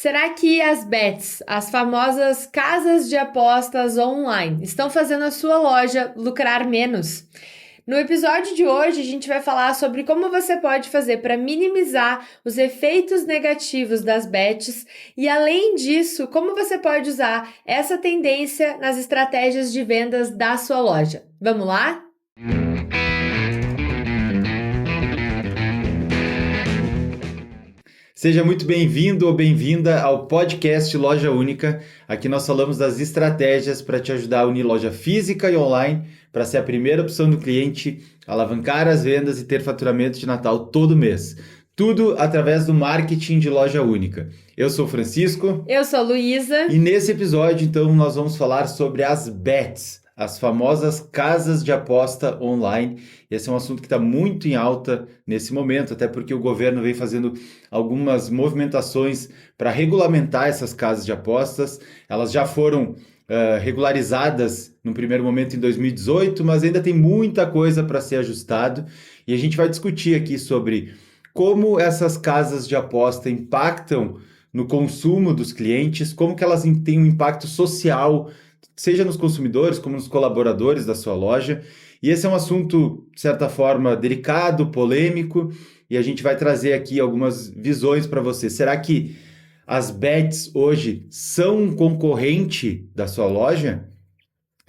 Será que as bets, as famosas casas de apostas online, estão fazendo a sua loja lucrar menos? No episódio de hoje, a gente vai falar sobre como você pode fazer para minimizar os efeitos negativos das bets e, além disso, como você pode usar essa tendência nas estratégias de vendas da sua loja. Vamos lá? Seja muito bem-vindo ou bem-vinda ao podcast Loja Única. Aqui nós falamos das estratégias para te ajudar a unir loja física e online para ser a primeira opção do cliente, alavancar as vendas e ter faturamento de Natal todo mês. Tudo através do marketing de Loja Única. Eu sou o Francisco. Eu sou a Luísa. E nesse episódio, então, nós vamos falar sobre as bets, as famosas casas de aposta online. Esse é um assunto que está muito em alta nesse momento, até porque o governo vem fazendo algumas movimentações para regulamentar essas casas de apostas. Elas já foram regularizadas no primeiro momento em 2018, mas ainda tem muita coisa para ser ajustado. E a gente vai discutir aqui sobre como essas casas de aposta impactam no consumo dos clientes, como que elas têm um impacto social, seja nos consumidores como nos colaboradores da sua loja. E esse é um assunto, de certa forma, delicado, polêmico, e a gente vai trazer aqui algumas visões para você. Será que as bets hoje são um concorrente da sua loja?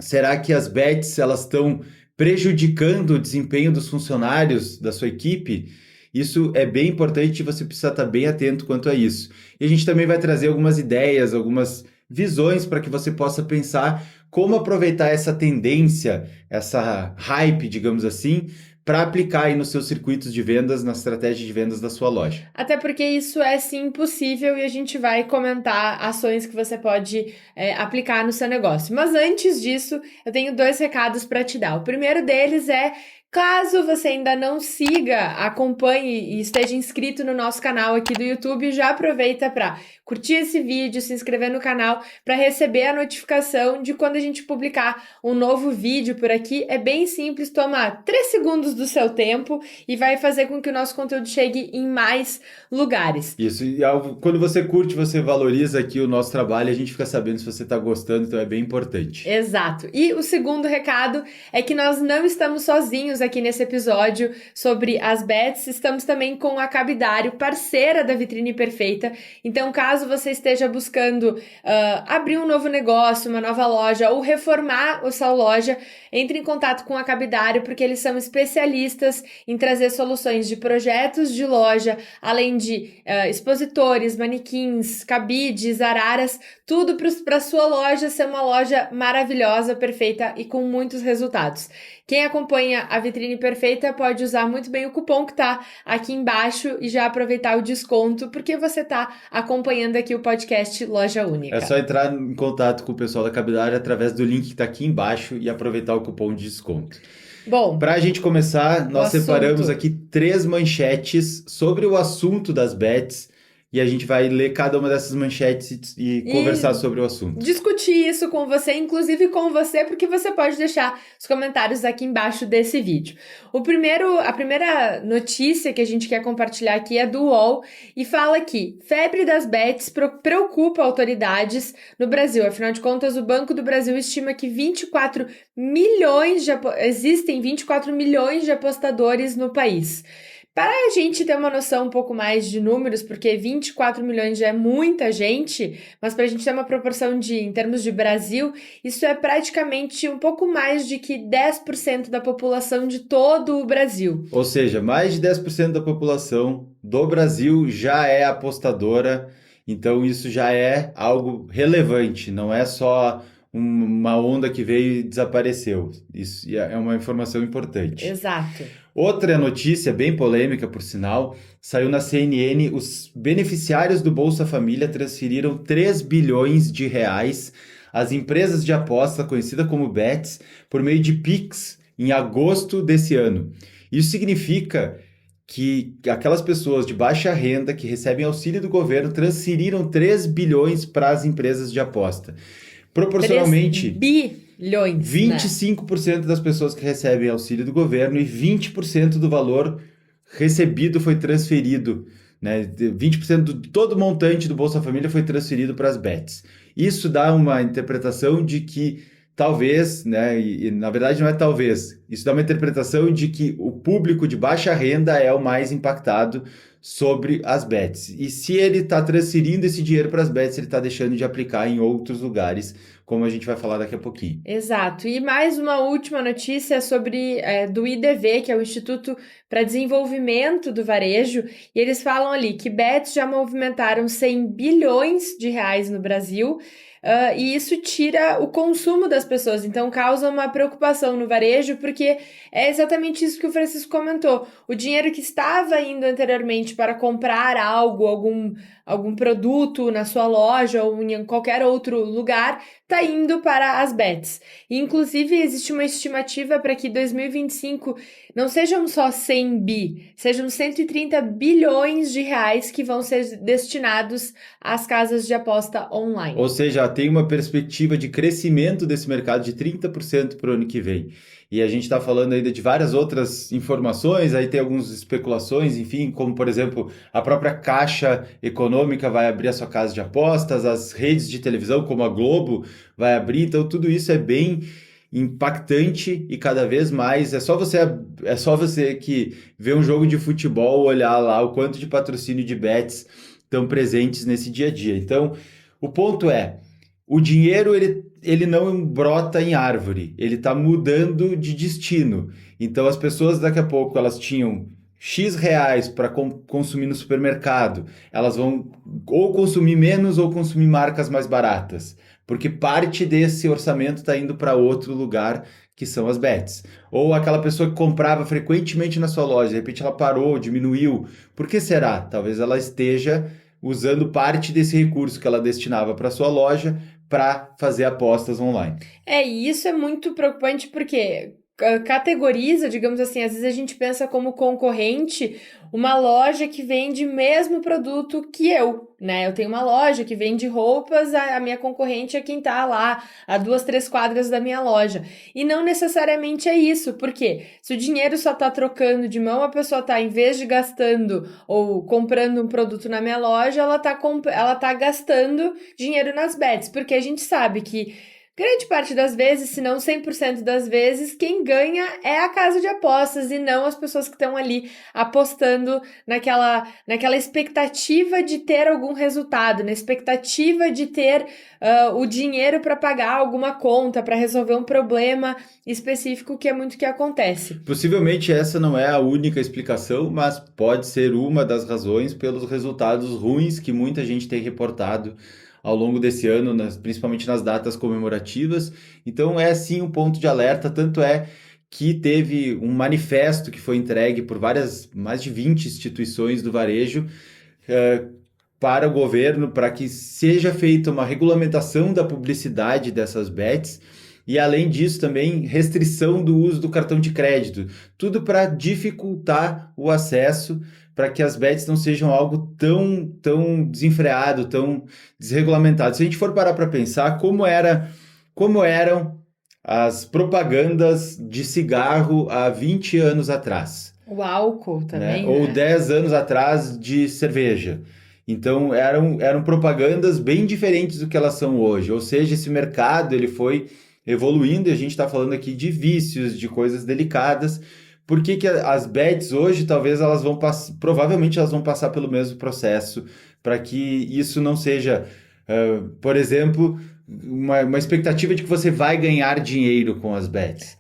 Será que as bets elas estão prejudicando o desempenho dos funcionários da sua equipe? Isso é bem importante e você precisa estar bem atento quanto a isso. E a gente também vai trazer algumas ideias, algumas visões para que você possa pensar como aproveitar essa tendência, essa hype, digamos assim, para aplicar aí nos seus circuitos de vendas, na estratégia de vendas da sua loja. Até porque isso é sim possível e a gente vai comentar ações que você pode aplicar no seu negócio. Mas antes disso, eu tenho 2 recados para te dar. O primeiro deles é: caso você ainda não siga, acompanhe e esteja inscrito no nosso canal aqui do YouTube, já aproveita para curtir esse vídeo, se inscrever no canal para receber a notificação de quando a gente publicar um novo vídeo por aqui. É bem simples, toma 3 segundos do seu tempo e vai fazer com que o nosso conteúdo chegue em mais lugares. Isso, e quando você curte, você valoriza aqui o nosso trabalho e a gente fica sabendo se você está gostando, então é bem importante. Exato. E o segundo recado é que nós não estamos sozinhos aqui nesse episódio sobre as bets, estamos também com a Cabidário, parceira da Vitrine Perfeita. Então, caso você esteja buscando abrir um novo negócio, uma nova loja ou reformar a sua loja, entre em contato com a Cabidário, porque eles são especialistas em trazer soluções de projetos de loja, além de expositores, manequins, cabides, araras, tudo para a sua loja ser uma loja maravilhosa, perfeita e com muitos resultados. Quem acompanha a Vitrine Perfeita pode usar muito bem o cupom que está aqui embaixo e já aproveitar o desconto, porque você está acompanhando aqui o podcast Loja Única. É só entrar em contato com o pessoal da Cabidário através do link que está aqui embaixo e aproveitar o cupom de desconto. Bom, para a gente começar, nós separamos aqui 3 manchetes sobre o assunto das bets e a gente vai ler cada uma dessas manchetes e conversar sobre o assunto. Discutir isso com você, inclusive com você, porque você pode deixar os comentários aqui embaixo desse vídeo. A primeira notícia que a gente quer compartilhar aqui é do UOL e fala que febre das bets preocupa autoridades no Brasil. Afinal de contas, o Banco do Brasil estima que existem 24 milhões de apostadores no país. Para a gente ter uma noção um pouco mais de números, porque 24 milhões já é muita gente, mas para a gente ter uma proporção em termos de Brasil, isso é praticamente um pouco mais de que 10% da população de todo o Brasil. Ou seja, mais de 10% da população do Brasil já é apostadora, então isso já é algo relevante, não é só uma onda que veio e desapareceu. Isso é uma informação importante. Exato. Outra notícia bem polêmica, por sinal, saiu na CNN, os beneficiários do Bolsa Família transferiram 3 bilhões de reais às empresas de aposta, conhecida como bets, por meio de Pix, em agosto desse ano. Isso significa que aquelas pessoas de baixa renda que recebem auxílio do governo transferiram 3 bilhões para as empresas de aposta. Proporcionalmente, 3 bilhões, 25% das pessoas que recebem auxílio do governo e 20% do valor recebido foi transferido né? 20% de todo o montante do Bolsa Família foi transferido para as bets. Isso dá uma interpretação de que talvez, né, e na verdade não é talvez, isso dá uma interpretação de que o público de baixa renda é o mais impactado sobre as bets. E se ele está transferindo esse dinheiro para as bets, ele está deixando de aplicar em outros lugares, como a gente vai falar daqui a pouquinho. Exato. E mais uma última notícia sobre do IDV, que é o Instituto para Desenvolvimento do Varejo, e eles falam ali que bets já movimentaram 100 bilhões de reais no Brasil. E isso tira o consumo das pessoas, então causa uma preocupação no varejo, porque é exatamente isso que o Francisco comentou. O dinheiro que estava indo anteriormente para comprar algo, algum produto na sua loja ou em qualquer outro lugar, está indo para as bets. E, inclusive, existe uma estimativa para que 2025 não sejam só 100 bi, sejam 130 bilhões de reais que vão ser destinados às casas de aposta online. Ou seja, tem uma perspectiva de crescimento desse mercado de 30% para o ano que vem. E a gente está falando ainda de várias outras informações, aí tem algumas especulações, enfim, como por exemplo, a própria Caixa Econômica vai abrir a sua casa de apostas, as redes de televisão como a Globo vai abrir, então tudo isso é bem impactante e cada vez mais é só você que vê um jogo de futebol olhar lá o quanto de patrocínio de bets estão presentes nesse dia a dia. Então, o ponto é, o dinheiro ele não brota em árvore, ele está mudando de destino. Então as pessoas daqui a pouco elas tinham X reais para consumir no supermercado, elas vão ou consumir menos ou consumir marcas mais baratas, porque parte desse orçamento está indo para outro lugar, que são as bets. Ou aquela pessoa que comprava frequentemente na sua loja, de repente ela parou, diminuiu. Por que será? Talvez ela esteja usando parte desse recurso que ela destinava para sua loja para fazer apostas online. E isso é muito preocupante porque categoriza, digamos assim, às vezes a gente pensa como concorrente uma loja que vende o mesmo produto que eu, né? Eu tenho uma loja que vende roupas, a minha concorrente é quem tá lá a 2, 3 quadras da minha loja. E não necessariamente é isso, porque se o dinheiro só tá trocando de mão, a pessoa tá, em vez de gastando ou comprando um produto na minha loja, ela tá gastando dinheiro nas bets, porque a gente sabe que grande parte das vezes, se não 100% das vezes, quem ganha é a casa de apostas e não as pessoas que estão ali apostando naquela expectativa de ter algum resultado, na expectativa de ter o dinheiro para pagar alguma conta, para resolver um problema específico, que é muito o que acontece. Possivelmente essa não é a única explicação, mas pode ser uma das razões pelos resultados ruins que muita gente tem reportado ao longo desse ano, principalmente nas datas comemorativas. Então é sim um ponto de alerta, tanto é que teve um manifesto que foi entregue por mais de 20 instituições do varejo para o governo, para que seja feita uma regulamentação da publicidade dessas bets, e além disso também restrição do uso do cartão de crédito, tudo para dificultar o acesso, para que as bets não sejam algo tão desenfreado, tão desregulamentado. Se a gente for parar para pensar como eram as propagandas de cigarro há 20 anos atrás. O álcool também, né? Ou 10 anos atrás de cerveja. Então eram propagandas bem diferentes do que elas são hoje. Ou seja, esse mercado ele foi evoluindo, e a gente está falando aqui de vícios, de coisas delicadas. Por que as bets hoje, talvez provavelmente elas vão passar pelo mesmo processo, para que isso não seja, por exemplo, uma expectativa de que você vai ganhar dinheiro com as bets.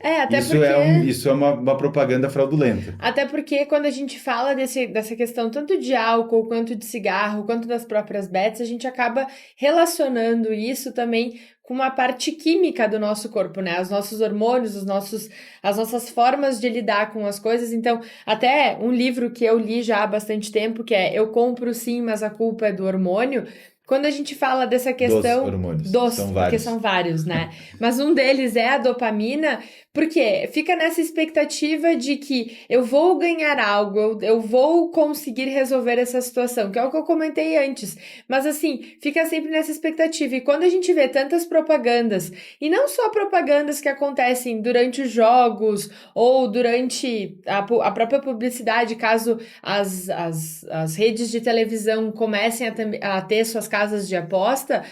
Isso é uma propaganda fraudulenta. Até porque quando a gente fala dessa questão tanto de álcool, quanto de cigarro, quanto das próprias bets, a gente acaba relacionando isso também com uma parte química do nosso corpo, né? Os nossos hormônios, as nossas formas de lidar com as coisas. Então, até um livro que eu li já há bastante tempo, que é Eu Compro Sim, mas a Culpa é do Hormônio, quando a gente fala dessa Dos questão hormônios. São porque vários. são vários, né? Mas um deles é a dopamina, porque fica nessa expectativa de que eu vou ganhar algo, eu vou conseguir resolver essa situação, que é o que eu comentei antes. Mas assim, fica sempre nessa expectativa. E quando a gente vê tantas propagandas, e não só propagandas que acontecem durante os jogos ou durante a própria publicidade, caso as redes de televisão comecem a ter suas casas de aposta,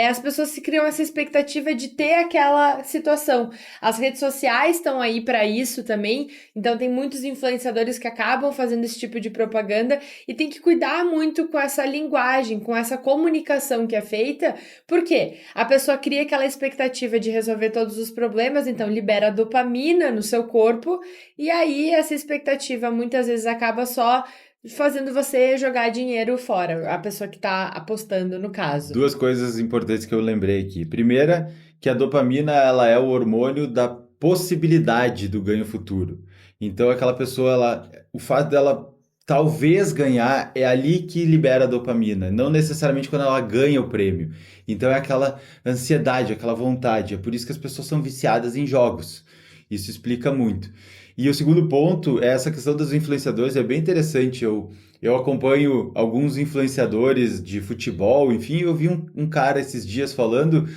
as pessoas se criam essa expectativa de ter aquela situação. As redes sociais estão aí para isso também, então tem muitos influenciadores que acabam fazendo esse tipo de propaganda e tem que cuidar muito com essa linguagem, com essa comunicação que é feita, porque a pessoa cria aquela expectativa de resolver todos os problemas, então libera dopamina no seu corpo, e aí essa expectativa muitas vezes acaba só fazendo você jogar dinheiro fora, a pessoa que está apostando no caso. Duas coisas importantes que eu lembrei aqui. Primeira, que a dopamina ela é o hormônio da possibilidade do ganho futuro. Então, aquela pessoa, o fato dela talvez ganhar é ali que libera a dopamina, não necessariamente quando ela ganha o prêmio. Então, é aquela ansiedade, aquela vontade. É por isso que as pessoas são viciadas em jogos. Isso explica muito. E o segundo ponto é essa questão dos influenciadores, é bem interessante. Eu acompanho alguns influenciadores de futebol, enfim, eu vi um cara esses dias falando,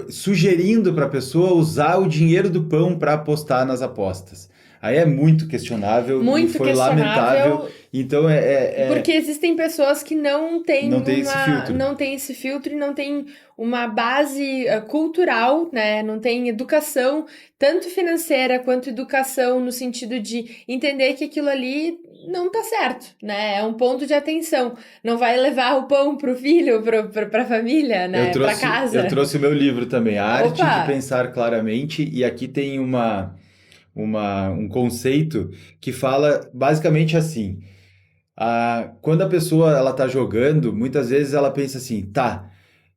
sugerindo para a pessoa usar o dinheiro do pão para apostar nas apostas. Aí é muito questionável e foi lamentável. Então porque existem pessoas que não têm esse filtro e não têm uma base cultural, né? Não tem educação, tanto financeira quanto educação no sentido de entender que aquilo ali não tá certo, né? É um ponto de atenção. Não vai levar o pão pro filho, pra família, né? Pra casa. Eu trouxe o meu livro também, A Arte Opa! de Pensar Claramente, e aqui tem um conceito que fala basicamente assim. Quando a pessoa ela tá jogando, muitas vezes ela pensa assim, tá,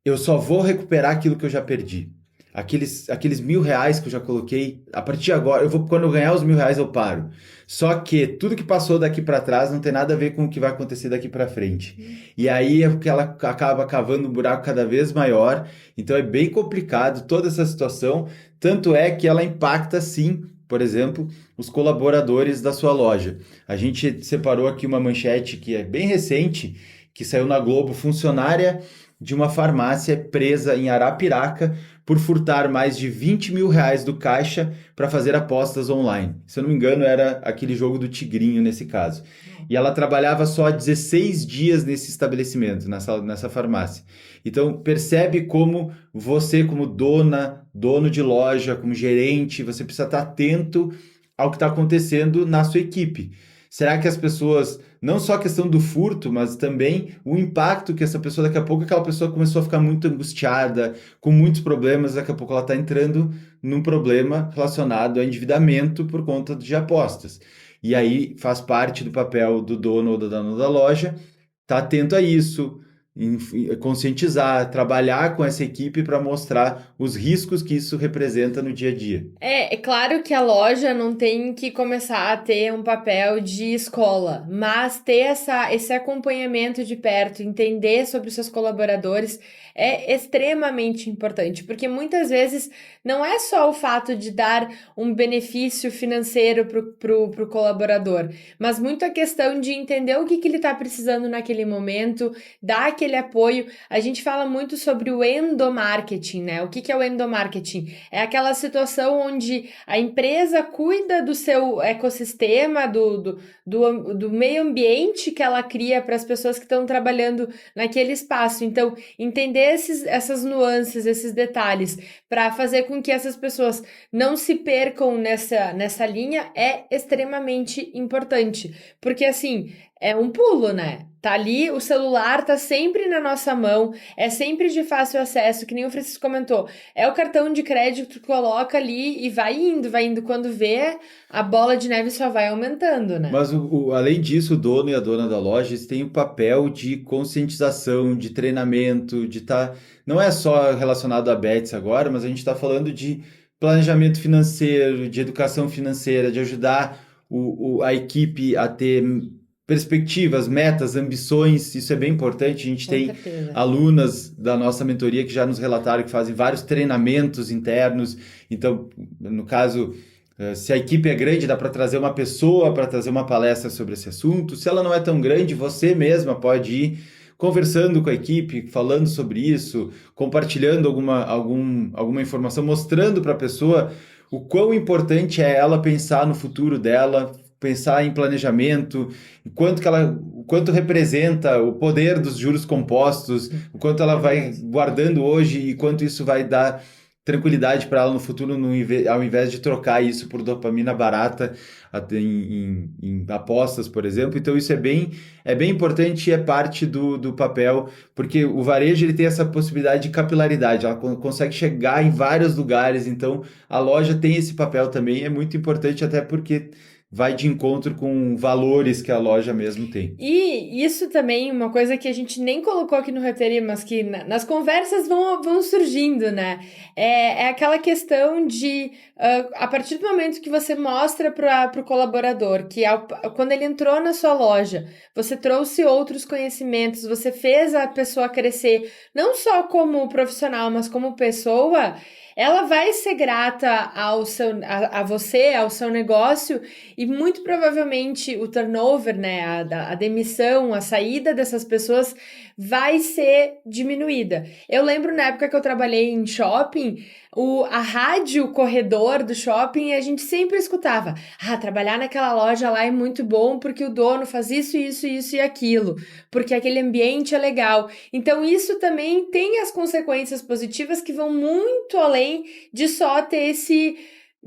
eu só vou recuperar aquilo que eu já perdi. Aqueles R$ 1.000 que eu já coloquei, a partir de agora, quando eu ganhar os R$ 1.000 eu paro. Só que tudo que passou daqui para trás não tem nada a ver com o que vai acontecer daqui para frente. E aí é porque ela acaba cavando um buraco cada vez maior. Então é bem complicado toda essa situação. Tanto é que ela impacta sim, por exemplo, os colaboradores da sua loja. A gente separou aqui uma manchete que é bem recente, que saiu na Globo: funcionária de uma farmácia presa em Arapiraca por furtar mais de R$ 20 mil do caixa para fazer apostas online. Se eu não me engano, era aquele jogo do Tigrinho nesse caso. E ela trabalhava só 16 dias nesse estabelecimento, nessa farmácia. Então, percebe como você, como dono de loja, como gerente, você precisa estar atento ao que está acontecendo na sua equipe. Será que as pessoas, não só a questão do furto, mas também o impacto que essa pessoa, daqui a pouco aquela pessoa começou a ficar muito angustiada, com muitos problemas, daqui a pouco ela está entrando num problema relacionado a endividamento por conta de apostas. E aí faz parte do papel do dono ou da dona da loja estar atento a isso, conscientizar, trabalhar com essa equipe para mostrar os riscos que isso representa no dia a dia. É claro que a loja não tem que começar a ter um papel de escola, mas ter esse acompanhamento de perto, entender sobre os seus colaboradores é extremamente importante, porque muitas vezes não é só o fato de dar um benefício financeiro pro colaborador, mas muito a questão de entender o que ele está precisando naquele momento, dar aquele apoio. A gente fala muito sobre o endomarketing, né? O que é o endomarketing? É aquela situação onde a empresa cuida do seu ecossistema, do meio ambiente que ela cria para as pessoas que estão trabalhando naquele espaço. Então, entender essas nuances, esses detalhes, para fazer com que essas pessoas não se percam nessa linha é extremamente importante. Porque, assim, é um pulo, né? Tá ali, o celular tá sempre na nossa mão, é sempre de fácil acesso, que nem o Francisco comentou. É o cartão de crédito que coloca ali e vai indo. Quando vê, a bola de neve só vai aumentando, né? Mas, além disso, o dono e a dona da loja eles têm o papel de conscientização, de treinamento, de estar... Não é só relacionado a bets agora, mas a gente está falando de planejamento financeiro, de educação financeira, de ajudar a equipe a ter perspectivas, metas, ambições, isso é bem importante. A gente Com tem certeza. alunas da nossa mentoria que já nos relataram que fazem vários treinamentos internos. Então, no caso, se a equipe é grande, dá para trazer uma pessoa para trazer uma palestra sobre esse assunto. Se ela não é tão grande, você mesma pode ir conversando com a equipe, falando sobre isso, compartilhando alguma informação, mostrando para a pessoa o quão importante é ela pensar no futuro dela, pensar em planejamento, o quanto representa o poder dos juros compostos, o quanto ela vai guardando hoje e quanto isso vai dar tranquilidade para ela no futuro, ao invés de trocar isso por dopamina barata em apostas, por exemplo. Então isso é bem importante e é parte do papel, porque o varejo ele tem essa possibilidade de capilaridade, ela consegue chegar em vários lugares, então a loja tem esse papel também, é muito importante até porque vai de encontro com valores que a loja mesmo tem. E isso também, uma coisa que a gente nem colocou aqui no roteiro, mas que nas conversas vão surgindo, né? É aquela questão de, a partir do momento que você mostra para o colaborador que quando ele entrou na sua loja, você trouxe outros conhecimentos, você fez a pessoa crescer, não só como profissional, mas como pessoa, ela vai ser grata a você, ao seu negócio, e muito provavelmente o turnover, né, a demissão, a saída dessas pessoas vai ser diminuída. Eu lembro na época que eu trabalhei em shopping, a rádio corredor do shopping, a gente sempre escutava: trabalhar naquela loja lá é muito bom porque o dono faz isso, isso, isso e aquilo, porque aquele ambiente é legal. Então isso também tem as consequências positivas que vão muito além de só ter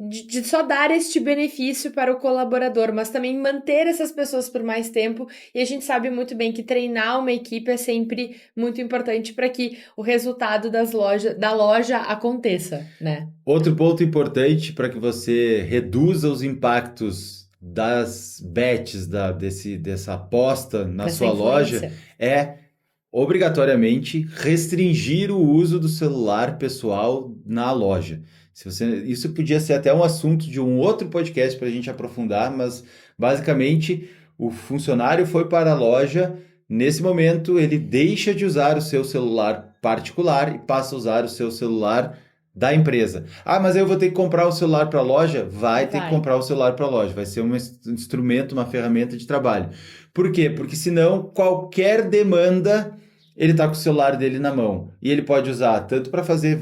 de só dar este benefício para o colaborador, mas também manter essas pessoas por mais tempo, e a gente sabe muito bem que treinar uma equipe é sempre muito importante para que o resultado da loja aconteça, né? Outro ponto importante para que você reduza os impactos das bets, dessa aposta na sua loja, é obrigatoriamente restringir o uso do celular pessoal na loja. Isso podia ser até um assunto de um outro podcast para a gente aprofundar, mas basicamente o funcionário foi para a loja, nesse momento ele deixa de usar o seu celular particular e passa a usar o seu celular da empresa. Mas eu vou ter que comprar o celular para a loja? Vai ter que comprar o celular para a loja, vai ser um instrumento, uma ferramenta de trabalho. Por quê? Porque senão qualquer demanda ele está com o celular dele na mão e ele pode usar tanto para fazer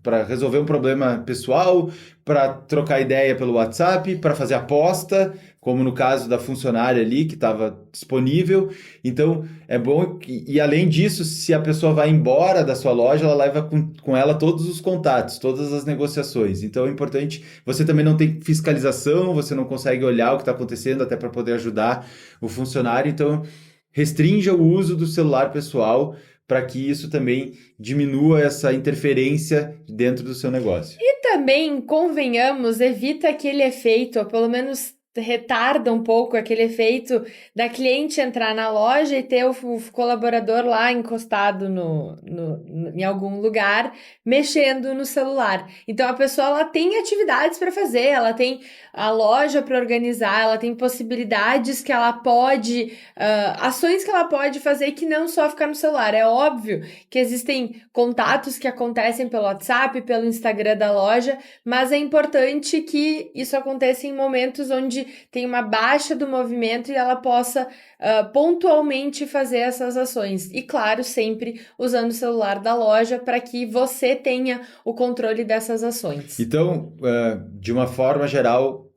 para resolver um problema pessoal, para trocar ideia pelo WhatsApp, para fazer aposta, como no caso da funcionária ali que estava disponível. Então é bom e além disso, se a pessoa vai embora da sua loja, ela leva com ela todos os contatos, todas as negociações. Então é importante, você também não tem fiscalização, você não consegue olhar o que está acontecendo até para poder ajudar o funcionário. Então restrinja o uso do celular pessoal para que isso também diminua essa interferência dentro do seu negócio. E também, convenhamos, evita aquele efeito, ou pelo menos retarda um pouco aquele efeito da cliente entrar na loja e ter o colaborador lá encostado em algum lugar, mexendo no celular. Então, a pessoa ela tem atividades para fazer, ela tem a loja para organizar, ela tem possibilidades que ela pode, ações que ela pode fazer que não só ficar no celular. É óbvio que existem contatos que acontecem pelo WhatsApp, pelo Instagram da loja, mas é importante que isso aconteça em momentos onde tem uma baixa do movimento e ela possa pontualmente fazer essas ações. E claro, sempre usando o celular da loja para que você tenha o controle dessas ações. Então, de uma forma geral,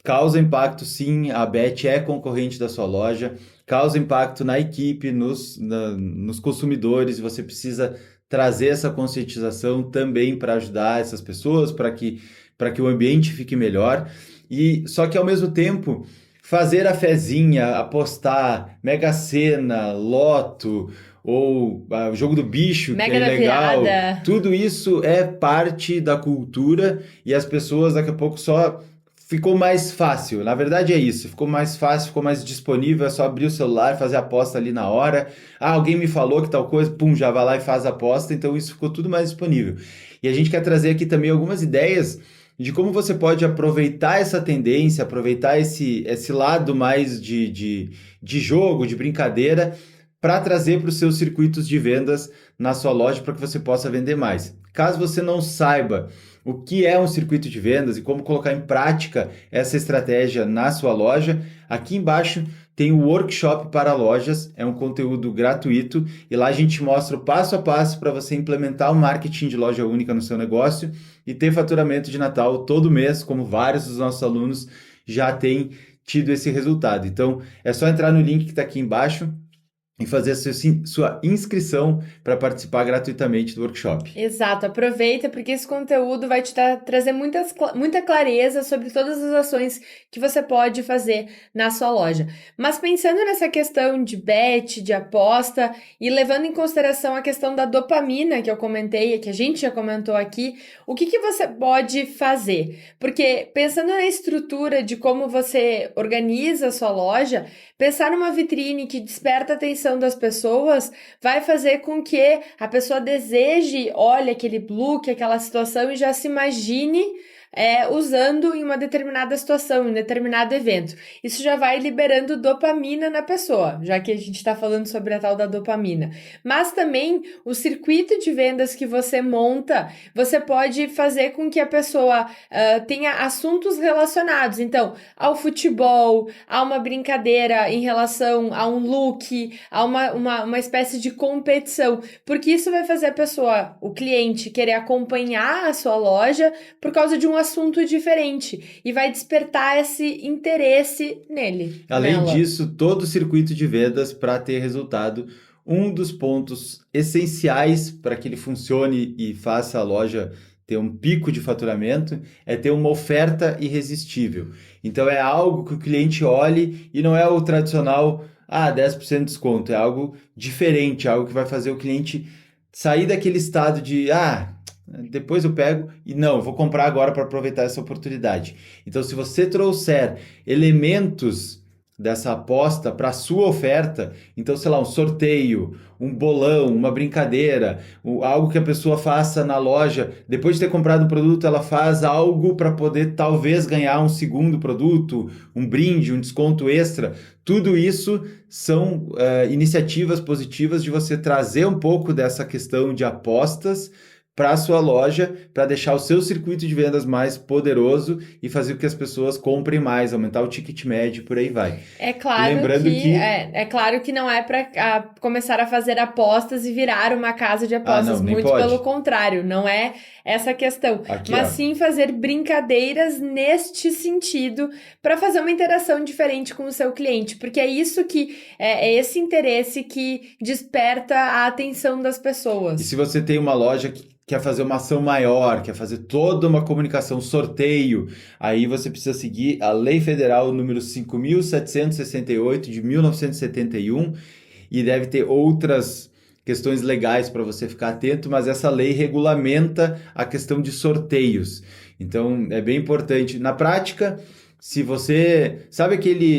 causa impacto sim, a Bet é concorrente da sua loja, causa impacto na equipe, nos consumidores, e você precisa trazer essa conscientização também para ajudar essas pessoas, para que o ambiente fique melhor. E só que ao mesmo tempo fazer a fezinha, apostar, Mega Sena, Loto ou o jogo do bicho, Mega que é legal, piada. Tudo isso é parte da cultura e as pessoas daqui a pouco só ficou mais fácil. Na verdade é isso, ficou mais fácil, ficou mais disponível, é só abrir o celular, fazer a aposta ali na hora. Alguém me falou que tal coisa, pum, já vai lá e faz a aposta, então isso ficou tudo mais disponível. E a gente quer trazer aqui também algumas ideias de como você pode aproveitar essa tendência, aproveitar esse lado mais de jogo, de brincadeira, para trazer para os seus circuitos de vendas na sua loja para que você possa vender mais. Caso você não saiba o que é um circuito de vendas e como colocar em prática essa estratégia na sua loja, aqui embaixo tem o workshop para lojas, é um conteúdo gratuito e lá a gente mostra o passo a passo para você implementar o marketing de loja única no seu negócio e ter faturamento de Natal todo mês, como vários dos nossos alunos já têm tido esse resultado. Então, é só entrar no link que está aqui embaixo e fazer a sua inscrição para participar gratuitamente do workshop. Exato, aproveita porque esse conteúdo vai te trazer muita clareza sobre todas as ações que você pode fazer na sua loja. Mas pensando nessa questão de bet, de aposta e levando em consideração a questão da dopamina que eu comentei, que a gente já comentou aqui, o que você pode fazer? Porque pensando na estrutura de como você organiza a sua loja, pensar numa vitrine que desperta a atenção das pessoas vai fazer com que a pessoa deseje, olhe aquele look, aquela situação e já se imagine usando em uma determinada situação, em um determinado evento. Isso já vai liberando dopamina na pessoa, já que a gente está falando sobre a tal da dopamina. Mas também o circuito de vendas que você monta, você pode fazer com que a pessoa tenha assuntos relacionados. Então, ao futebol, a uma brincadeira em relação a um look, a uma espécie de competição. Porque isso vai fazer a pessoa, o cliente, querer acompanhar a sua loja por causa de um assunto diferente e vai despertar esse interesse nele. Além disso, todo o circuito de vendas, para ter resultado, um dos pontos essenciais para que ele funcione e faça a loja ter um pico de faturamento é ter uma oferta irresistível. Então é algo que o cliente olhe e não é o tradicional 10% de desconto, é algo diferente, algo que vai fazer o cliente sair daquele estado de depois eu pego e não, eu vou comprar agora para aproveitar essa oportunidade. Então, se você trouxer elementos dessa aposta para a sua oferta, então, sei lá, um sorteio, um bolão, uma brincadeira, algo que a pessoa faça na loja, depois de ter comprado um produto, ela faz algo para poder talvez ganhar um segundo produto, um brinde, um desconto extra. Tudo isso são iniciativas positivas de você trazer um pouco dessa questão de apostas para a sua loja, para deixar o seu circuito de vendas mais poderoso e fazer com que as pessoas comprem mais, aumentar o ticket médio, por aí vai. É claro é claro que não é para começar a fazer apostas e virar uma casa de apostas, muito pelo contrário, não é essa questão. Aqui, mas sim fazer brincadeiras neste sentido para fazer uma interação diferente com o seu cliente, porque é isso que é esse interesse que desperta a atenção das pessoas. E se você tem uma loja que quer fazer uma ação maior, quer fazer toda uma comunicação, sorteio, aí você precisa seguir a Lei Federal número 5.768 de 1971 e deve ter outras questões legais para você ficar atento, mas essa lei regulamenta a questão de sorteios. Então, é bem importante. Na prática, se você... Sabe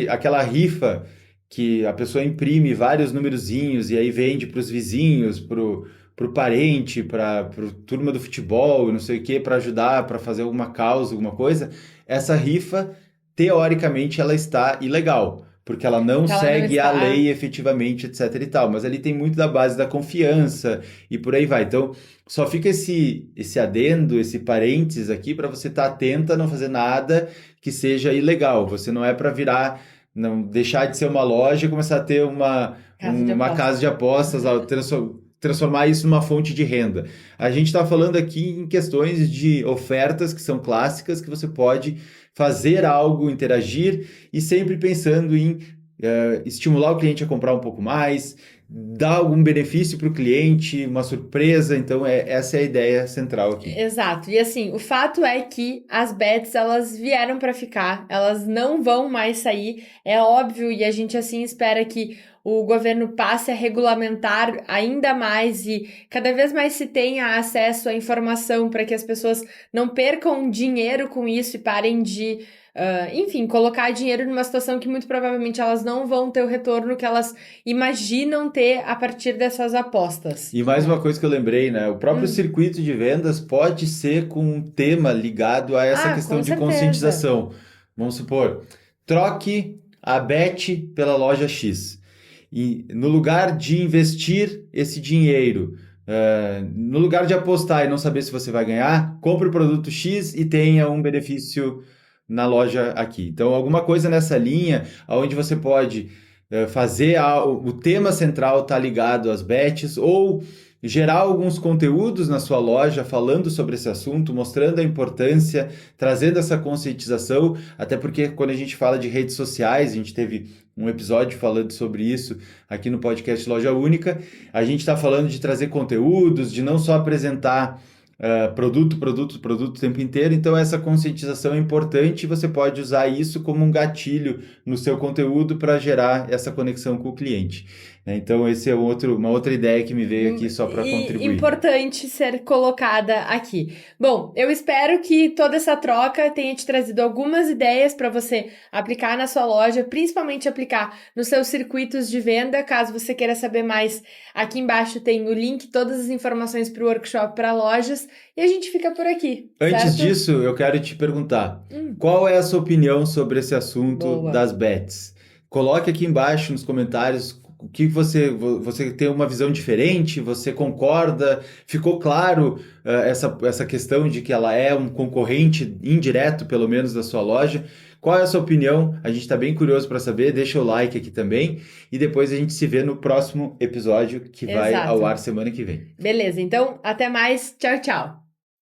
aquela rifa que a pessoa imprime vários numerozinhos e aí vende para os vizinhos, para o parente, para turma do futebol, não sei o que, para ajudar, para fazer alguma causa, alguma coisa, essa rifa, teoricamente, ela está ilegal, porque ela não segue a lei efetivamente, etc e tal, mas ali tem muito da base da confiança e por aí vai. Então, só fica esse adendo, esse parênteses aqui para você estar atenta a não fazer nada que seja ilegal. Você não é para não deixar de ser uma loja e começar a ter uma casa de apostas, transformar isso numa fonte de renda. A gente está falando aqui em questões de ofertas que são clássicas, que você pode fazer algo, interagir e sempre pensando em estimular o cliente a comprar um pouco mais, dar algum benefício para o cliente, uma surpresa. Então, essa é a ideia central aqui. Exato. E assim, o fato é que as bets, elas vieram para ficar, elas não vão mais sair. É óbvio, e a gente assim espera que o governo passe a regulamentar ainda mais e cada vez mais se tenha acesso à informação para que as pessoas não percam dinheiro com isso e parem de enfim, colocar dinheiro numa situação que muito provavelmente elas não vão ter o retorno que elas imaginam ter a partir dessas apostas. E mais uma coisa que eu lembrei, né? O próprio circuito de vendas pode ser com um tema ligado a essa questão com de certeza. conscientização. Vamos supor, troque a Bet pela loja X. E no lugar de investir esse dinheiro, no lugar de apostar e não saber se você vai ganhar, compre o produto X e tenha um benefício na loja aqui. Então, alguma coisa nessa linha, onde você pode fazer o tema central tá ligado às bets, ou gerar alguns conteúdos na sua loja falando sobre esse assunto, mostrando a importância, trazendo essa conscientização, até porque quando a gente fala de redes sociais, a gente teve um episódio falando sobre isso aqui no podcast Loja Única, a gente está falando de trazer conteúdos, de não só apresentar produto o tempo inteiro, então essa conscientização é importante e você pode usar isso como um gatilho no seu conteúdo para gerar essa conexão com o cliente. Então, esse é uma outra ideia que me veio aqui só para contribuir. Importante ser colocada aqui. Bom, eu espero que toda essa troca tenha te trazido algumas ideias para você aplicar na sua loja, principalmente aplicar nos seus circuitos de venda. Caso você queira saber mais, aqui embaixo tem o link, todas as informações para o workshop para lojas, e a gente fica por aqui. Antes disso, eu quero te perguntar, qual é a sua opinião sobre esse assunto das bets? Coloque aqui embaixo nos comentários o que você tem uma visão diferente, você concorda, ficou claro essa questão de que ela é um concorrente indireto, pelo menos, da sua loja. Qual é a sua opinião? A gente está bem curioso para saber, deixa o like aqui também e depois a gente se vê no próximo episódio que vai ao ar semana que vem. Beleza, então até mais, tchau, tchau.